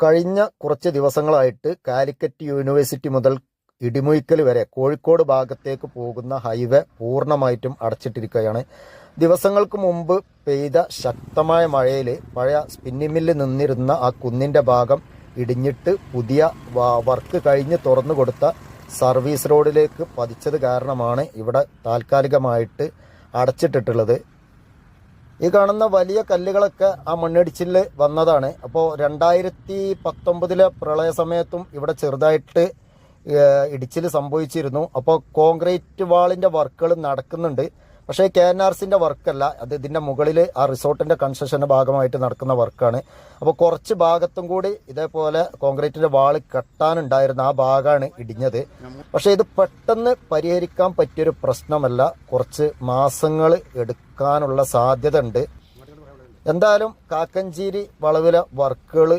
കഴിഞ്ഞ കുറച്ച് ദിവസങ്ങളായിട്ട് കാലിക്കറ്റ് യൂണിവേഴ്സിറ്റി മുതൽ ഇടിമുഴിക്കൽ വരെ കോഴിക്കോട് ഭാഗത്തേക്ക് പോകുന്ന ഹൈവേ പൂർണ്ണമായിട്ടും അടച്ചിട്ടിരിക്കുകയാണ്. ദിവസങ്ങൾക്ക് മുമ്പ് പെയ്ത ശക്തമായ മഴയിൽ പഴയ സ്പിന്നിംഗ് മില്ല് നിന്നിരുന്ന ആ കുന്നിൻ്റെ ഭാഗം ഇടിഞ്ഞിട്ട് പുതിയ വർക്ക് കഴിഞ്ഞ് തുറന്നു കൊടുത്ത സർവീസ് റോഡിലേക്ക് പതിച്ചത് കാരണമാണ് ഇവിടെ താൽക്കാലികമായിട്ട് അടച്ചിട്ടിട്ടുള്ളത്. ഈ കാണുന്ന വലിയ കല്ലുകളൊക്കെ ആ മണ്ണിടിച്ചിൽ വന്നതാണ്. അപ്പോൾ 2019 പ്രളയ സമയത്തും ഇവിടെ ചെറുതായിട്ട് ഇടിച്ചിൽ സംഭവിച്ചിരുന്നു. അപ്പോൾ കോൺക്രീറ്റ് വാളിൻ്റെ വർക്കുകൾ നടക്കുന്നുണ്ട്. പക്ഷേ KNRCൻ്റെ വർക്കല്ല, അത് ഇതിൻ്റെ മുകളിൽ ആ റിസോർട്ടിൻ്റെ കൺസ്ട്രക്ഷൻ്റെ ഭാഗമായിട്ട് നടക്കുന്ന വർക്കാണ്. അപ്പോൾ കുറച്ച് ഭാഗത്തും കൂടി ഇതേപോലെ കോൺക്രീറ്റിൻ്റെ വാള് കെട്ടാനുണ്ടായിരുന്ന ആ ഭാഗമാണ് ഇടിഞ്ഞത്. പക്ഷേ ഇത് പെട്ടെന്ന് പരിഹരിക്കാൻ പറ്റിയൊരു പ്രശ്നമല്ല, കുറച്ച് മാസങ്ങൾ എടുക്കാനുള്ള സാധ്യത ഉണ്ട്. എന്തായാലും കാക്കഞ്ചേരി വളവിലെ വർക്കുകൾ